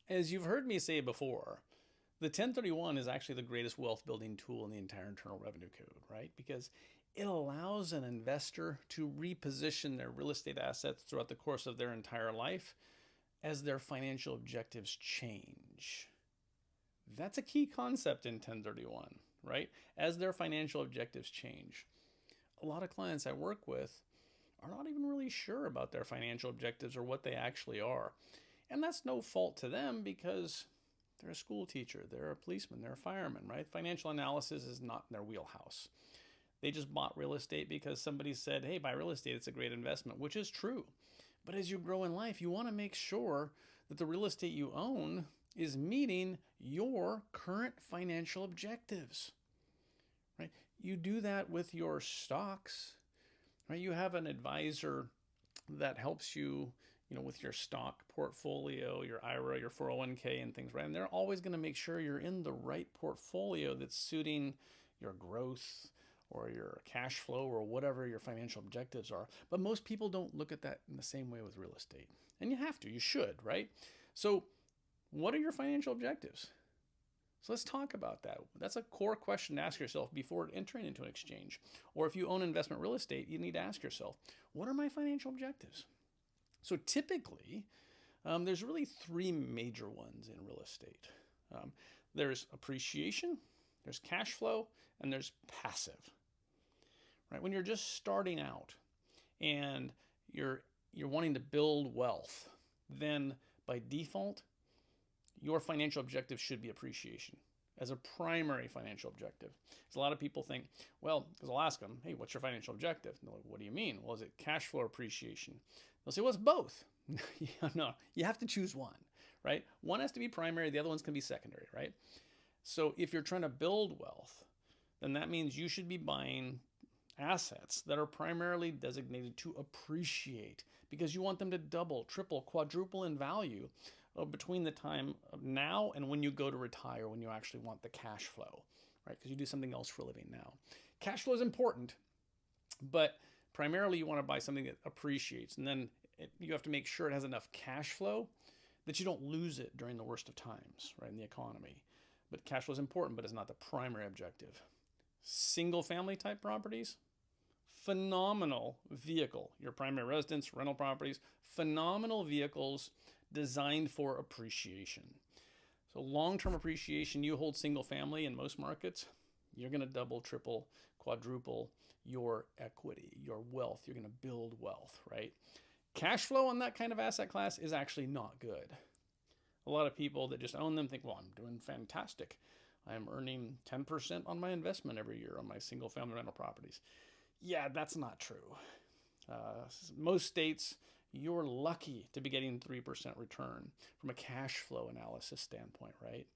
As you've heard me say before, the 1031 is actually the greatest wealth building tool in the entire Internal Revenue Code, right? Because it allows an investor to reposition their real estate assets throughout the course of their entire life as their financial objectives change. That's a key concept in 1031, right? As their financial objectives change. A lot of clients I work with are not even really sure about their financial objectives or what they actually are. And that's no fault to them because they're a school teacher, they're a policeman, they're a fireman, right? Financial analysis is not in their wheelhouse. They just bought real estate because somebody said, hey, buy real estate, it's a great investment, which is true. But as you grow in life, you want to make sure that the real estate you own is meeting your current financial objectives, right? You do that with your stocks, right? You have an advisor that helps you, with your stock portfolio, your IRA, your 401k and things, right? And they're always going to make sure you're in the right portfolio that's suiting your growth or your cash flow or whatever your financial objectives are. But most people don't look at that in the same way with real estate. And you have to, you should, right? So what are your financial objectives? So let's talk about that. That's a core question to ask yourself before entering into an exchange. Or if you own investment real estate, you need to ask yourself, what are my financial objectives? So typically, there's really three major ones in real estate. There's appreciation, there's cash flow, and there's passive. Right? When you're just starting out and you're wanting to build wealth, then by default, your financial objective should be appreciation as a primary financial objective. Because a lot of people think, well, because I'll ask them, hey, what's your financial objective? And they're like, what do you mean? Well, is it cash flow or appreciation? They'll say, well, it's both. No, you have to choose one, right? One has to be primary, the other one's going to be secondary, right? So if you're trying to build wealth, then that means you should be buying assets that are primarily designated to appreciate because you want them to double, triple, quadruple in value between the time of now and when you go to retire, when you actually want the cash flow, right? Because you do something else for a living now. Cash flow is important, but primarily you want to buy something that appreciates, and then you have to make sure it has enough cash flow that you don't lose it during the worst of times, right, in the economy. But cash flow is important, but it's not the primary objective. Single family type properties, phenomenal vehicle. Your primary residence, rental properties, phenomenal vehicles designed for appreciation. So long-term appreciation, you hold single family in most markets, you're going to double, triple, quadruple your equity, your wealth. You're going to build wealth, right? Cash flow on that kind of asset class is actually not good. A lot of people that just own them think, well, I'm doing fantastic. I'm earning 10% on my investment every year on my single family rental properties. Yeah, that's not true. Most states, you're lucky to be getting 3% return from a cash flow analysis standpoint, right?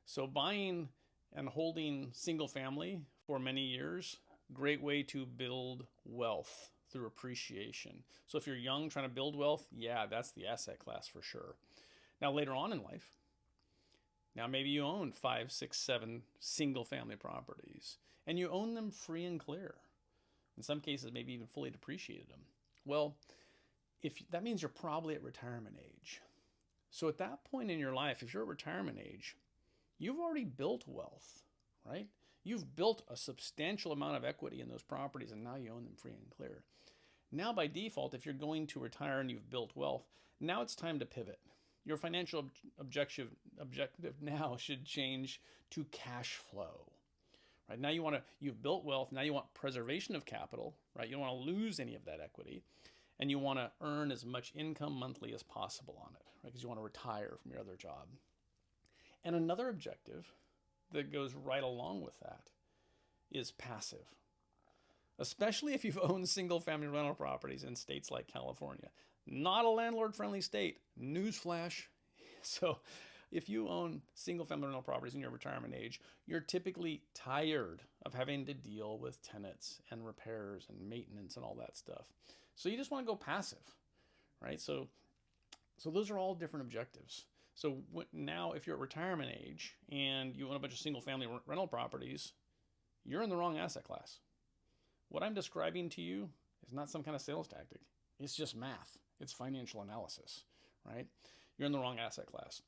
So buying and holding single family for many years, great way to build wealth through appreciation. So if you're young trying to build wealth, yeah, that's the asset class for sure. Now later on in life, now maybe you own 5, 6, 7 single family properties and you own them free and clear. In some cases, maybe even fully depreciated them. Well, if that means you're probably at retirement age. So at that point in your life, if you're at retirement age, you've already built wealth, right? You've built a substantial amount of equity in those properties and now you own them free and clear. Now by default, if you're going to retire and you've built wealth, now it's time to pivot. Your financial objective now should change to cash flow. Right? Now you've built wealth, now you want preservation of capital, right? You don't want to lose any of that equity, and you want to earn as much income monthly as possible on it, right? Because you want to retire from your other job. And another objective that goes right along with that is passive. Especially if you've owned single family rental properties in states like California. Not a landlord-friendly state. Newsflash. So if you own single family rental properties in your retirement age, you're typically tired of having to deal with tenants and repairs and maintenance and all that stuff. So you just want to go passive, right? So those are all different objectives. So now if you're at retirement age and you own a bunch of single family rental properties, you're in the wrong asset class. What I'm describing to you is not some kind of sales tactic. It's just math. It's financial analysis, right? you're in the wrong asset class.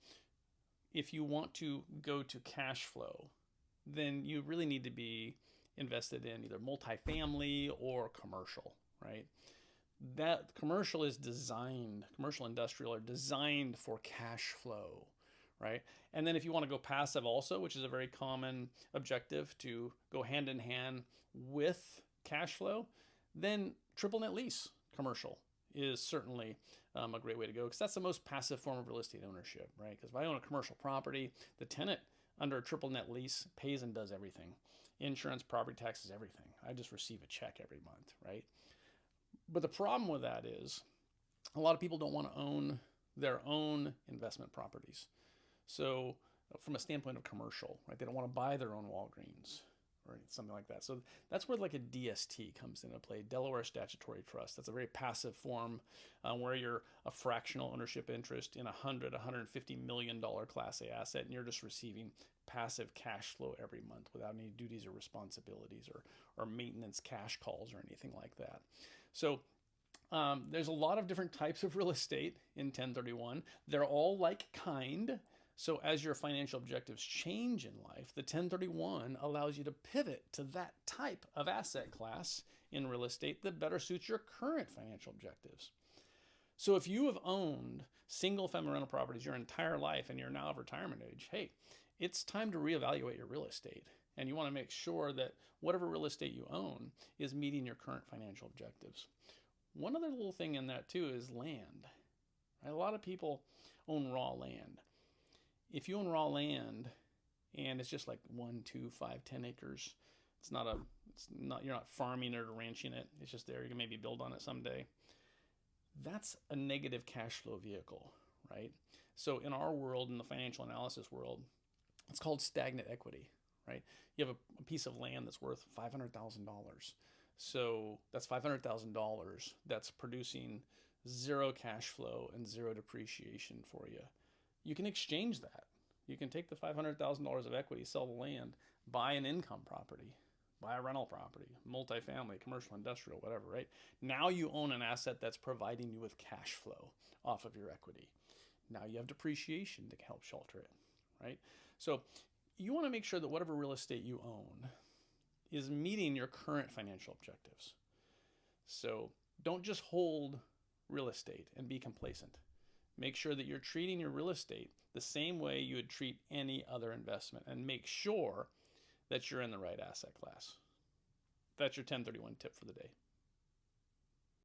If you want to go to cash flow, then you really need to be invested in either multifamily or commercial, right? That commercial is designed, commercial industrial are designed for cash flow, right? And then if you want to go passive also, which is a very common objective to go hand in hand with cash flow, then triple net lease commercial is certainly a great way to go, because that's the most passive form of real estate ownership, right? Because if I own a commercial property, the tenant under a triple net lease pays and does everything. Insurance, property taxes, everything. I just receive a check every month, right? But the problem with that is a lot of people don't want to own their own investment properties. So from a standpoint of commercial, right, they don't want to buy their own Walgreens or something like that. So that's where like a DST comes into play, Delaware Statutory Trust. That's a very passive form where you're a fractional ownership interest in $150 million Class A asset, and you're just receiving passive cash flow every month without any duties or responsibilities or maintenance cash calls or anything like that. So there's a lot of different types of real estate in 1031. They're all like kind. So as your financial objectives change in life, the 1031 allows you to pivot to that type of asset class in real estate that better suits your current financial objectives. So if you have owned single family rental properties your entire life and you're now of retirement age, hey, it's time to reevaluate your real estate. And you want to make sure that whatever real estate you own is meeting your current financial objectives. One other little thing in that too is land. Right? A lot of people own raw land. If you own raw land and it's just like 1, 2, 5, 10 acres, you're not farming it or ranching it. It's just there. You can maybe build on it someday. That's a negative cash flow vehicle, right? So in our world, in the financial analysis world, it's called stagnant equity, right? You have a piece of land that's worth $500,000. So that's $500,000 that's producing zero cash flow and zero depreciation for you. You can exchange that. You can take the $500,000 of equity, sell the land, buy an income property, buy a rental property, multifamily, commercial, industrial, whatever, right? Now you own an asset that's providing you with cash flow off of your equity. Now you have depreciation to help shelter it, right? So you want to make sure that whatever real estate you own is meeting your current financial objectives. So don't just hold real estate and be complacent. Make sure that you're treating your real estate the same way you would treat any other investment, and make sure that you're in the right asset class. That's your 1031 tip for the day.